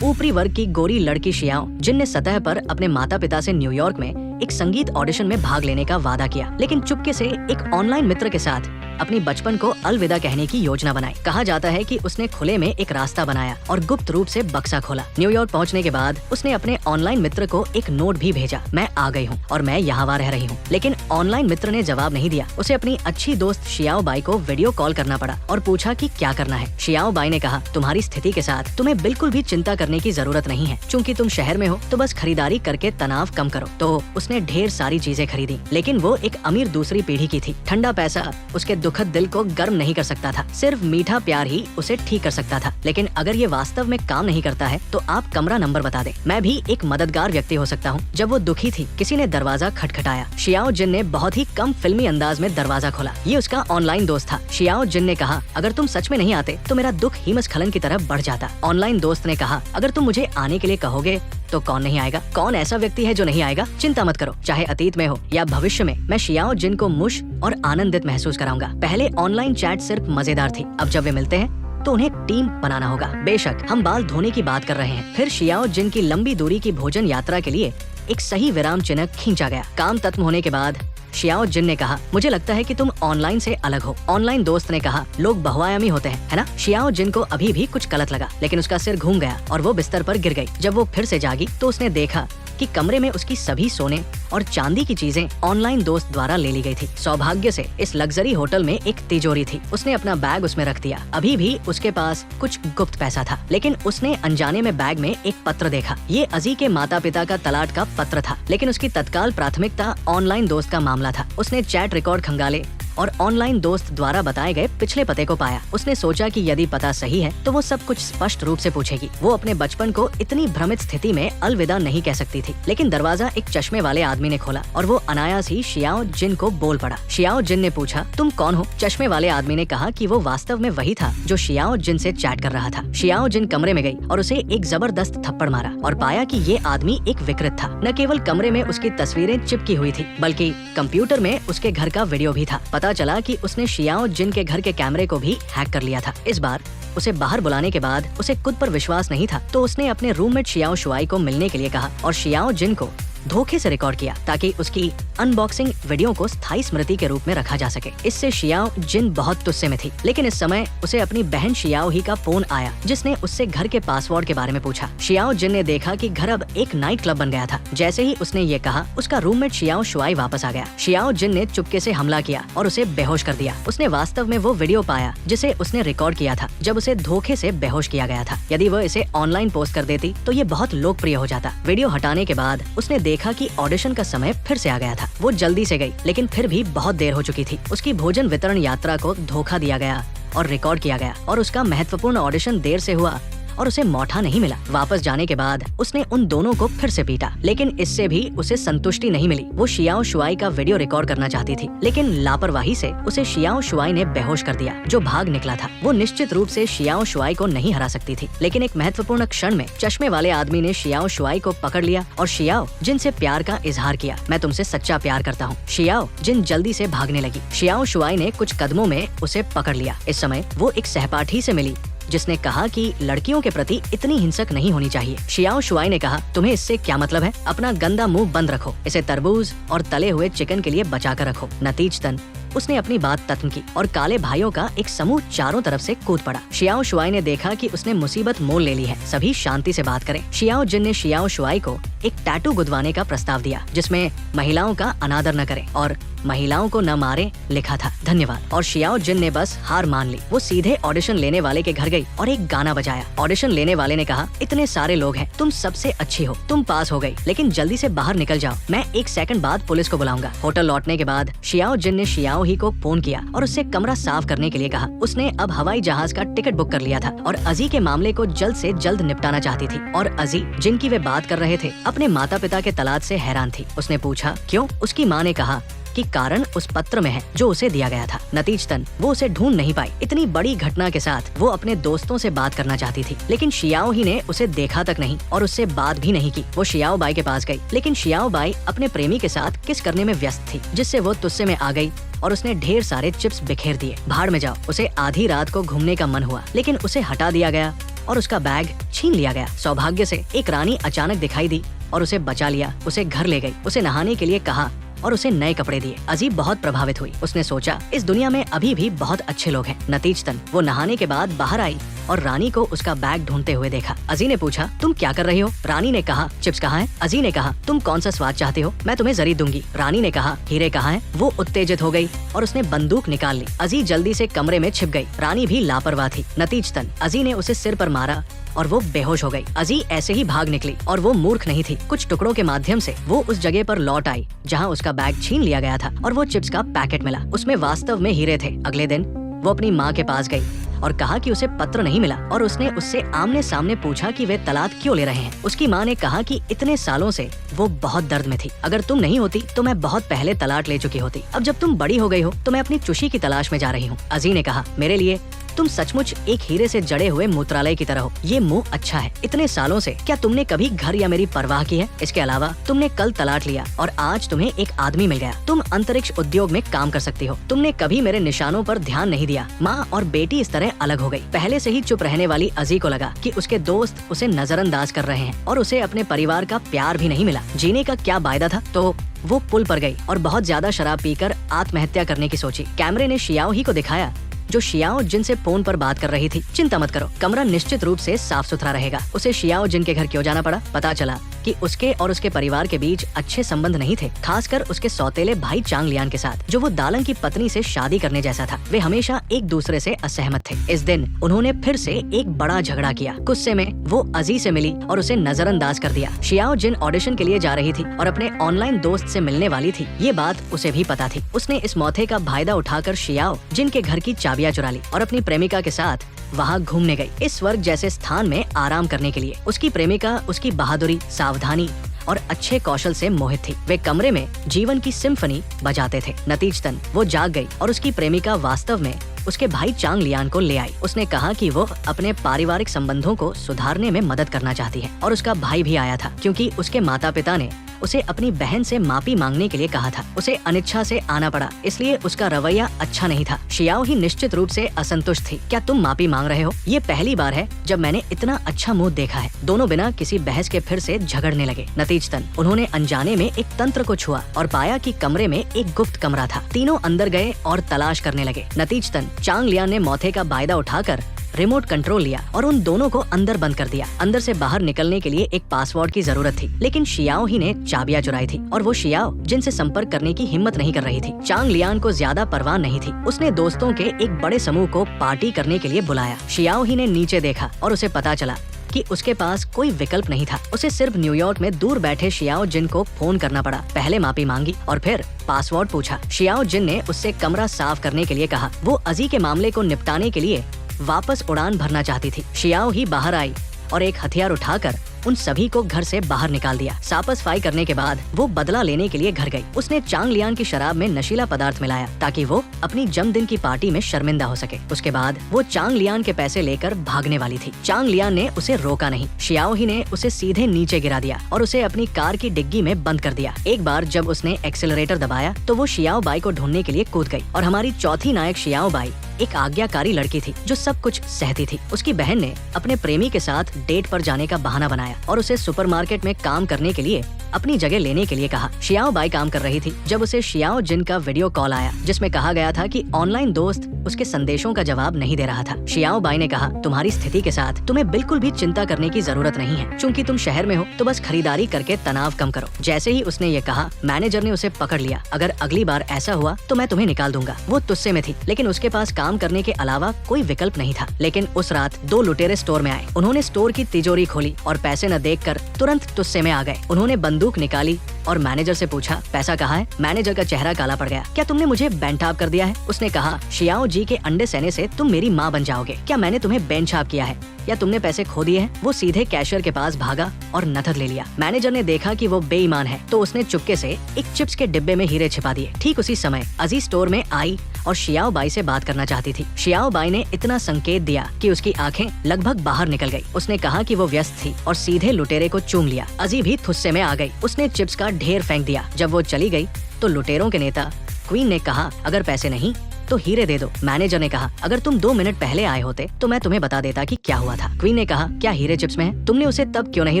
ऊपरी वर्ग की गोरी लड़की शियाओ, जिनने सतह पर अपने माता पिता से न्यूयॉर्क में एक संगीत ऑडिशन में भाग लेने का वादा किया, लेकिन चुपके से एक ऑनलाइन मित्र के साथ अपनी बचपन को अलविदा कहने की योजना बनाई। कहा जाता है कि उसने खुले में एक रास्ता बनाया और गुप्त रूप से बक्सा खोला। न्यूयॉर्क पहुंचने के बाद उसने अपने ऑनलाइन मित्र को एक नोट भी भेजा, मैं आ गई हूँ और मैं यहाँ रह रही हूँ। लेकिन ऑनलाइन मित्र ने जवाब नहीं दिया। उसे अपनी अच्छी दोस्त शियाओ बाई को वीडियो कॉल करना पड़ा और पूछा कि क्या करना है। शियाओ बाई ने कहा, तुम्हारी स्थिति के साथ तुम्हें बिल्कुल भी चिंता करने की जरूरत नहीं है, क्योंकि तुम शहर में हो तो बस खरीदारी करके तनाव कम करो। तो उसने ढेर सारी चीजें खरीदी, लेकिन वो एक अमीर दूसरी पीढ़ी की थी। ठंडा पैसा उसके दुखद दिल को गर्म नहीं कर सकता था, सिर्फ मीठा प्यार ही उसे ठीक कर सकता था। लेकिन अगर ये वास्तव में काम नहीं करता है तो आप कमरा नंबर बता दें, मैं भी एक मददगार व्यक्ति हो सकता हूँ। जब वो दुखी थी, किसी ने दरवाजा खटखटाया। शियाओ जिन ने बहुत ही कम फिल्मी अंदाज में दरवाजा खोला। ये उसका ऑनलाइन दोस्त था। शियाओ जिन ने कहा, अगर तुम सच में नहीं आते तो मेरा दुख हिमस्खलन की तरफ बढ़ जाता। ऑनलाइन दोस्त ने कहा, अगर तुम मुझे आने के लिए कहोगे तो कौन नहीं आएगा? कौन ऐसा व्यक्ति है जो नहीं आएगा? चिंता मत करो, चाहे अतीत में हो या भविष्य में, मैं शियाओ जिन को मुश और आनंदित महसूस कराऊंगा। पहले ऑनलाइन चैट सिर्फ मजेदार थी, अब जब वे मिलते हैं तो उन्हें टीम बनाना होगा। बेशक हम बाल धोने की बात कर रहे हैं। फिर शियाओ जिन की लंबी दूरी की भोजन यात्रा के लिए एक सही विराम चिन्ह खींचा गया। काम खत्म होने के बाद शियाओ जिन ने कहा, मुझे लगता है कि तुम ऑनलाइन से अलग हो। ऑनलाइन दोस्त ने कहा, लोग बहुआयामी होते हैं, है ना? शियाओ जिन को अभी भी कुछ गलत लगा, लेकिन उसका सिर घूम गया और वो बिस्तर पर गिर गई। जब वो फिर से जागी तो उसने देखा कि कमरे में उसकी सभी सोने और चांदी की चीजें ऑनलाइन दोस्त द्वारा ले ली गई थी। सौभाग्य से इस लग्जरी होटल में एक तिजोरी थी। उसने अपना बैग उसमें रख दिया। अभी भी उसके पास कुछ गुप्त पैसा था, लेकिन उसने अनजाने में बैग में एक पत्र देखा। ये अजी के माता पिता का तलाक का पत्र था, लेकिन उसकी तत्काल प्राथमिकता ऑनलाइन दोस्त का मामला था। उसने चैट रिकॉर्ड खंगाले और ऑनलाइन दोस्त द्वारा बताए गए पिछले पते को पाया। उसने सोचा कि यदि पता सही है तो वो सब कुछ स्पष्ट रूप से पूछेगी। वो अपने बचपन को इतनी भ्रमित स्थिति में अलविदा नहीं कह सकती थी। लेकिन दरवाजा एक चश्मे वाले आदमी ने खोला और वो अनायास ही शियाओ जिन को बोल पड़ा। शियाओ जिन ने पूछा, तुम कौन हो? चश्मे वाले आदमी ने कहा कि वो वास्तव में वही था जो शियाओ जिन से चैट कर रहा था। शियाओ जिन कमरे में गई और उसे एक जबरदस्त थप्पड़ मारा और पाया कि ये आदमी एक विकृत था। न केवल कमरे में उसकी तस्वीरें चिपकी हुई थी, बल्कि कंप्यूटर में उसके घर का वीडियो भी था। पता चला कि उसने शियाओ जिन के घर के कैमरे को भी हैक कर लिया था। इस बार उसे बाहर बुलाने के बाद उसे खुद पर विश्वास नहीं था, तो उसने अपने रूममेट शियाओ शुआई को मिलने के लिए कहा और शियाओ जिन को धोखे से रिकॉर्ड किया ताकि उसकी अनबॉक्सिंग वीडियो को स्थायी स्मृति के रूप में रखा जा सके। इससे शियाओ जिन बहुत गुस्से में थी, लेकिन इस समय उसे अपनी बहन शियाओ ही का फोन आया, जिसने उससे घर के पासवर्ड के बारे में पूछा। शियाओ जिन ने देखा कि घर अब एक नाइट क्लब बन गया था। जैसे ही उसने ये कहा, उसका रूममेट शियाओ शुआई वापस आ गया। शियाओ जिन ने चुपके से हमला किया और उसे बेहोश कर दिया। उसने वास्तव में वो वीडियो पाया जिसे उसने रिकॉर्ड किया था जब उसे धोखे से बेहोश किया गया था। यदि वो इसे ऑनलाइन पोस्ट कर देती तो ये बहुत लोकप्रिय हो जाता। वीडियो हटाने के बाद उसने देखा कि ऑडिशन का समय फिर से आ गया था। वो जल्दी से गई, लेकिन फिर भी बहुत देर हो चुकी थी। उसकी भोजन वितरण यात्रा को धोखा दिया गया और रिकॉर्ड किया गया और उसका महत्वपूर्ण ऑडिशन देर से हुआ और उसे मौठा नहीं मिला। वापस जाने के बाद उसने उन दोनों को फिर से पीटा, लेकिन इससे भी उसे संतुष्टि नहीं मिली। वो शियाओ शुआई का वीडियो रिकॉर्ड करना चाहती थी, लेकिन लापरवाही से उसे शियाओ शुआई ने बेहोश कर दिया, जो भाग निकला था। वो निश्चित रूप से शियाओ शुआई को नहीं हरा सकती थी, लेकिन एक महत्वपूर्ण क्षण में चश्मे वाले आदमी ने शियाओ शुआई को पकड़ लिया और शियाओ जिन से प्यार का इजहार किया। मैं तुमसे सच्चा प्यार करता हूँ। शियाओ जिन जल्दी से भागने लगी। शियाओ शुआई ने कुछ कदमों में उसे पकड़ लिया। इस समय वो एक सहपाठी से मिली जिसने कहा कि लड़कियों के प्रति इतनी हिंसक नहीं होनी चाहिए। शियाओ शुआई ने कहा, तुम्हें इससे क्या मतलब है? अपना गंदा मुंह बंद रखो। इसे तरबूज और तले हुए चिकन के लिए बचा कर रखो। नतीजतन उसने अपनी बात खत्म की और काले भाइयों का एक समूह चारों तरफ से कूद पड़ा। शियाओ शुआई ने देखा कि उसने मुसीबत मोल ले ली है। सभी शांति से बात करें। शियाओ जिन ने शियाओ शुआई को एक टैटू गुदवाने का प्रस्ताव दिया, जिसमें महिलाओं का अनादर न करें और महिलाओं को न मारे लिखा था। धन्यवाद। और शियाओ जिन ने बस हार मान ली। वो सीधे ऑडिशन लेने वाले के घर गई और एक गाना बजाया। ऑडिशन लेने वाले ने कहा, इतने सारे लोग हैं, तुम सबसे अच्छी हो, तुम पास हो गई, लेकिन जल्दी से बाहर निकल जाओ, मैं 1 सेकंड बाद पुलिस को बुलाऊंगा। होटल लौटने के बाद शियाओ जिन ने शियाओ ही को फोन किया और उससे कमरा साफ करने के लिए कहा। उसने अब हवाई जहाज का टिकट बुक कर लिया था और अजी के मामले को जल्द से जल्द निपटाना चाहती थी। और अजी जिनकी वे बात कर रहे थे अपने माता पिता के तलाक से हैरान थी। उसने पूछा, क्यों? उसकी माँ ने कहा कि कारण उस पत्र में है जो उसे दिया गया था। नतीजतन वो उसे ढूंढ नहीं पाई। इतनी बड़ी घटना के साथ वो अपने दोस्तों से बात करना चाहती थी, लेकिन शियाओ ही ने उसे देखा तक नहीं और उससे बात भी नहीं की। वो शियाओ बाई के पास गई, लेकिन शियाओ बाई अपने प्रेमी के साथ किस करने में व्यस्त थी, जिससे वो गुस्से में आ गई और उसने ढेर सारे चिप्स बिखेर दिए। भाड़ में जाओ। उसे आधी रात को घूमने का मन हुआ, लेकिन उसे हटा दिया गया और उसका बैग छीन लिया गया। सौभाग्य से एक रानी अचानक दिखाई दी और उसे बचा लिया, उसे घर ले गई, उसे नहाने के लिए कहा और उसे नए कपड़े दिए। अजी बहुत प्रभावित हुई। उसने सोचा इस दुनिया में अभी भी बहुत अच्छे लोग हैं। नतीजतन वो नहाने के बाद बाहर आई और रानी को उसका बैग ढूंढते हुए देखा। अजी ने पूछा, तुम क्या कर रही हो? रानी ने कहा, चिप्स कहाँ है? अजी ने कहा, तुम कौन सा स्वाद चाहते हो? मैं तुम्हें जरी दूंगी। रानी ने कहा, हीरे कहाँ है? वो उत्तेजित हो गई और उसने बंदूक निकाल ली। अजी जल्दी से कमरे में छिप गई। रानी भी लापरवाह थी। नतीजतन अजी ने उसे सिर पर मारा और वो बेहोश हो गई। अजी ऐसे ही भाग निकली और वो मूर्ख नहीं थी। कुछ टुकड़ों के माध्यम से वो उस जगह पर लौट आई जहाँ उसका बैग छीन लिया गया था और वो चिप्स का पैकेट मिला। उसमें वास्तव में हीरे थे। अगले दिन वो अपनी माँ के पास गई और कहा कि उसे पत्र नहीं मिला और उसने उससे आमने सामने पूछा कि वे तलाक क्यों ले रहे हैं। उसकी माँ ने कहा कि इतने सालों से वो बहुत दर्द में थी। अगर तुम नहीं होती तो मैं बहुत पहले तलाक ले चुकी होती। अब जब तुम बड़ी हो गई हो तो मैं अपनी चुशी की तलाश में जा रही हूँ। अजी ने कहा, मेरे लिए तुम सचमुच एक हीरे से जड़े हुए मूत्रालय की तरह हो। ये मुंह अच्छा है। इतने सालों से क्या तुमने कभी घर या मेरी परवाह की है? इसके अलावा तुमने कल तलाक लिया और आज तुम्हें एक आदमी मिल गया। तुम अंतरिक्ष उद्योग में काम कर सकती हो। तुमने कभी मेरे निशानों पर ध्यान नहीं दिया। माँ और बेटी इस तरह अलग हो गई। पहले से ही चुप रहने वाली अजी को लगा कि उसके दोस्त उसे नजरअंदाज कर रहे हैं और उसे अपने परिवार का प्यार भी नहीं मिला। जीने का क्या वायदा था? तो वो पुल पर गई और बहुत ज्यादा शराब पीकर आत्महत्या करने की सोची। कैमरे ने शियाओ ही को दिखाया जो शियाओ जिन से फोन पर बात कर रही थी। चिंता मत करो, कमरा निश्चित रूप से साफ सुथरा रहेगा। उसे शियाओ जिन के घर क्यों जाना पड़ा? पता चला कि उसके और उसके परिवार के बीच अच्छे संबंध नहीं थे, खासकर उसके सौतेले भाई चांग लियान के साथ, जो वो दालंग की पत्नी से शादी करने जैसा था। वे हमेशा एक दूसरे से असहमत थे। इस दिन उन्होंने फिर से एक बड़ा झगड़ा किया। गुस्से में वो अजी से मिली और उसे नजरअंदाज कर दिया। शियाओ जिन ऑडिशन के लिए जा रही थी और अपने ऑनलाइन दोस्त से मिलने वाली थी। ये बात उसे भी पता थी। उसने इस मौके का फायदा उठाकर शियाओ जिन के घर की चाबियां चुरा ली और अपनी प्रेमिका के साथ वहाँ घूमने गई, इस स्वर्ग जैसे स्थान में आराम करने के लिए। उसकी प्रेमिका उसकी बहादुरी, सावधानी और अच्छे कौशल से मोहित थी। वे कमरे में जीवन की सिम्फनी बजाते थे। नतीजतन वो जाग गई और उसकी प्रेमिका वास्तव में उसके भाई चांग लियान को ले आई। उसने कहा कि वो अपने पारिवारिक संबंधों को सुधारने में मदद करना चाहती है और उसका भाई भी आया था क्योंकि उसके माता पिता ने उसे अपनी बहन से माफी मांगने के लिए कहा था। उसे अनिच्छा से आना पड़ा, इसलिए उसका रवैया अच्छा नहीं था। शियाओ ही निश्चित रूप से असंतुष्ट थी। क्या तुम माफी मांग रहे हो? ये पहली बार है जब मैंने इतना अच्छा मुंह देखा है। दोनों बिना किसी बहस के फिर से झगड़ने लगे। नतीजतन उन्होंने अनजाने में एक तंत्र को छुआ और पाया कि कमरे में एक गुप्त कमरा था। तीनों अंदर गए और तलाश करने लगे। नतीजतन चांग लियान ने मौके का वायदा उठाकर रिमोट कंट्रोल लिया और उन दोनों को अंदर बंद कर दिया। अंदर से बाहर निकलने के लिए एक पासवर्ड की जरूरत थी, लेकिन शियाओ ही ने चाबियां चुराई थी और वो शियाओ जिनसे संपर्क करने की हिम्मत नहीं कर रही थी। चांग लियान को ज्यादा परवाह नहीं थी। उसने दोस्तों के एक बड़े समूह को पार्टी करने के लिए बुलाया। शियाओ ही ने नीचे देखा और उसे पता चला कि उसके पास कोई विकल्प नहीं था। उसे सिर्फ न्यूयॉर्क में दूर बैठे शियाओ जिन को फोन करना पड़ा। पहले माफी मांगी और फिर पासवर्ड पूछा। शियाओ जिन ने उससे कमरा साफ करने के लिए कहा। वो अजी के मामले को निपटाने के लिए वापस उड़ान भरना चाहती थी। शियाओ ही बाहर आई और एक हथियार उठाकर उन सभी को घर से बाहर निकाल दिया। सापसफाई करने के बाद वो बदला लेने के लिए घर गई। उसने चांग लियान की शराब में नशीला पदार्थ मिलाया ताकि वो अपनी जन्मदिन की पार्टी में शर्मिंदा हो सके। उसके बाद वो चांग लियान के पैसे लेकर भागने वाली थी। चांग लियान ने उसे रोका नहीं। शियाओ ही ने उसे सीधे नीचे गिरा दिया और उसे अपनी कार की डिग्गी में बंद कर दिया। एक बार जब उसने एक्सेलरेटर दबाया तो वो शियाओ बाई को ढूंढने के लिए कूद गई और हमारी चौथी नायक शियाओ बाई एक आज्ञाकारी लड़की थी जो सब कुछ सहती थी। उसकी बहन ने अपने प्रेमी के साथ डेट पर जाने का बहाना बनाया और उसे सुपरमार्केट में काम करने के लिए अपनी जगह लेने के लिए कहा। शियाओ बाई काम कर रही थी जब उसे शियाओ जिन का वीडियो कॉल आया जिसमें कहा गया था कि ऑनलाइन दोस्त उसके संदेशों का जवाब नहीं दे रहा था। शियाओ बाई ने कहा, तुम्हारी स्थिति के साथ तुम्हें बिल्कुल भी चिंता करने की जरूरत नहीं है। चूंकि तुम शहर में हो तो बस खरीदारी करके तनाव कम करो। जैसे ही उसने ये कहा, मैनेजर ने उसे पकड़ लिया। अगर अगली बार ऐसा हुआ तो मैं तुम्हें निकाल दूंगा। वो तुस्से में थी, लेकिन उसके पास काम करने के अलावा कोई विकल्प नहीं था। लेकिन उस रात दो लुटेरे स्टोर में आए। उन्होंने स्टोर की तिजोरी खोली और पैसे न देखकर तुरंत तुस्से में आ गए। उन्होंने बंदूक निकाली और मैनेजर से पूछा, पैसा कहाँ है? मैनेजर का चेहरा काला पड़ गया। क्या तुमने मुझे बेनठाप कर दिया है? उसने कहा, शियाओ जी के अंडे सहने से तुम मेरी माँ बन जाओगे। क्या मैंने तुम्हें बेनछाप किया है या तुमने पैसे खो दिए हैं? वो सीधे कैशियर के पास भागा और नकद ले लिया। मैनेजर ने देखा कि वो बेईमान है तो उसने चुपके से एक चिप्स के डिब्बे में हीरे छिपा दिए। ठीक उसी समय अजी स्टोर में आई और शियाओ बाई से बात करना चाहती थी। शियाओ बाई ने इतना संकेत दिया कि उसकी आंखें लगभग बाहर निकल गई। उसने कहा कि वो व्यस्त थी और सीधे लुटेरे को चूम लिया। अजी भी थुस्से में आ गई। उसने चिप्स का ढेर फेंक दिया। जब वो चली गई तो लुटेरों के नेता क्वीन ने कहा, अगर पैसे नहीं तो हीरे दे दो। मैनेजर ने कहा, अगर तुम 2 मिनट पहले आए होते तो मैं तुम्हें बता देता कि क्या हुआ था। क्वीन ने कहा, क्या हीरे चिप्स में है? तुमने उसे तब क्यों नहीं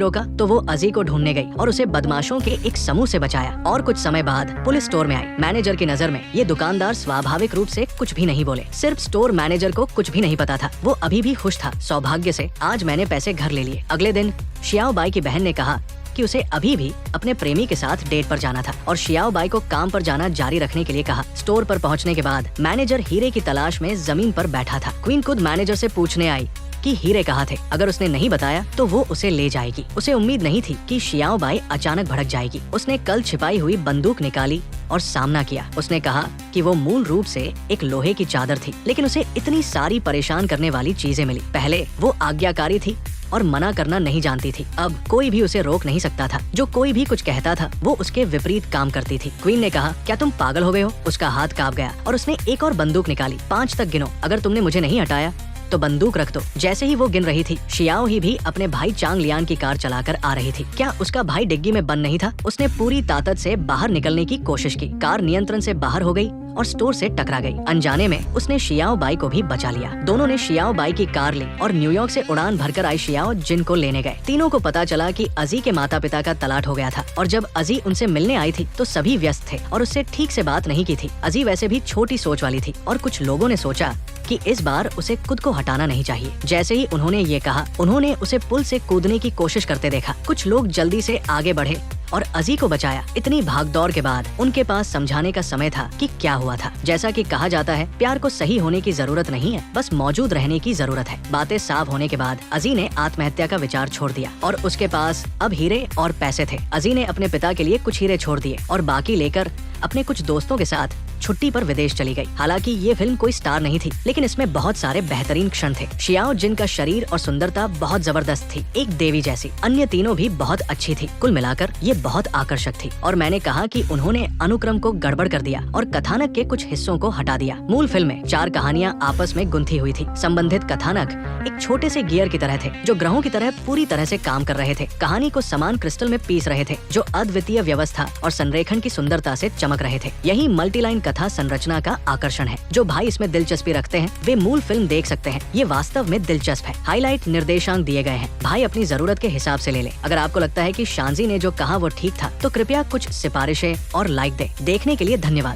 रोका? तो वो अजी को ढूंढने गई और उसे बदमाशों के एक समूह से बचाया। और कुछ समय बाद पुलिस स्टोर में आई। मैनेजर की नजर में ये दुकानदार स्वाभाविक रूप से कुछ भी नहीं बोले। सिर्फ स्टोर मैनेजर को कुछ भी नहीं पता था। वो अभी भी खुश था। सौभाग्य से आज मैंने पैसे घर ले लिए। अगले दिन शियाओ बाई की बहन ने कहा कि उसे अभी भी अपने प्रेमी के साथ डेट पर जाना था और शियाओ बाई को काम पर जाना जारी रखने के लिए कहा। स्टोर पर पहुंचने के बाद मैनेजर हीरे की तलाश में जमीन पर बैठा था। क्वीन खुद मैनेजर से पूछने आई कि हीरे कहाँ थे। अगर उसने नहीं बताया तो वो उसे ले जाएगी। उसे उम्मीद नहीं थी कि शियाओ बाई अचानक भड़क जाएगी। उसने कल छिपाई हुई बंदूक निकाली और सामना किया। उसने कहा कि वो मूल रूप से एक लोहे की चादर थी, लेकिन उसे इतनी सारी परेशान करने वाली चीजें मिली। पहले वो आज्ञाकारी थी और मना करना नहीं जानती थी। अब कोई भी उसे रोक नहीं सकता था। जो कोई भी कुछ कहता था वो उसके विपरीत काम करती थी। क्वीन ने कहा, क्या तुम पागल हो गए हो? उसका हाथ कांप गया और उसने एक और बंदूक निकाली। 5 तक गिनो। अगर तुमने मुझे नहीं हटाया तो बंदूक रख दो। जैसे ही वो गिन रही थी, शियाओ ही भी अपने भाई चांग लियान की कार चलाकर आ रही थी। क्या उसका भाई डिग्गी में बंद नहीं था? उसने पूरी ताकत से बाहर निकलने की कोशिश की। कार नियंत्रण से बाहर हो गई और स्टोर से टकरा गई। अनजाने में उसने शियाओ बाई को भी बचा लिया। दोनों ने शियाओ बाई की कार ली और न्यूयॉर्क से उड़ान भरकर आई शियाओ जिन को लेने गए। तीनों को पता चला कि अजी के माता पिता का तलाक हो गया था और जब अजी उनसे मिलने आई थी तो सभी व्यस्त थे और उससे ठीक से बात नहीं की थी। अजी वैसे भी छोटी सोच वाली थी और कुछ लोगों ने सोचा कि इस बार उसे खुद को हटाना नहीं चाहिए। जैसे ही उन्होंने ये कहा, उन्होंने उसे पुल से कूदने की कोशिश करते देखा। कुछ लोग जल्दी से आगे बढ़े और अजी को बचाया। इतनी भागदौड़ के बाद उनके पास समझाने का समय था कि क्या हुआ था। जैसा कि कहा जाता है, प्यार को सही होने की जरूरत नहीं है, बस मौजूद रहने की जरूरत है। बातें साफ होने के बाद अजी ने आत्महत्या का विचार छोड़ दिया और उसके पास अब हीरे और पैसे थे। अजी ने अपने पिता के लिए कुछ हीरे छोड़ दिए और बाकी लेकर अपने कुछ दोस्तों के साथ छुट्टी पर विदेश चली गई। हालांकि ये फिल्म कोई स्टार नहीं थी, लेकिन इसमें बहुत सारे बेहतरीन क्षण थे। शियाओ जिन का शरीर और सुंदरता बहुत जबरदस्त थी, एक देवी जैसी। अन्य तीनों भी बहुत अच्छी थी। कुल मिलाकर ये बहुत आकर्षक थी। और मैंने कहा कि उन्होंने अनुक्रम को गड़बड़ कर दिया और कथानक के कुछ हिस्सों को हटा दिया। मूल फिल्म में 4 कहानियां आपस में गुंथी हुई थी। संबंधित कथानक एक छोटे से गियर की तरह थे जो ग्रहों की तरह पूरी तरह से काम कर रहे थे। कहानी को समान क्रिस्टल में पीस रहे थे जो अद्वितीय व्यवस्था और संरेखन की सुंदरता से चमक रहे थे। यही मल्टीलाइन कथा संरचना का आकर्षण है। जो भाई इसमें दिलचस्पी रखते हैं वे मूल फिल्म देख सकते हैं। ये वास्तव में दिलचस्प है। हाईलाइट निर्देशांक दिए गए हैं। भाई अपनी जरूरत के हिसाब से ले ले। अगर आपको लगता है कि शांजी ने जो कहा वो ठीक था तो कृपया कुछ सिफारिशें और लाइक दे। देखने के लिए धन्यवाद।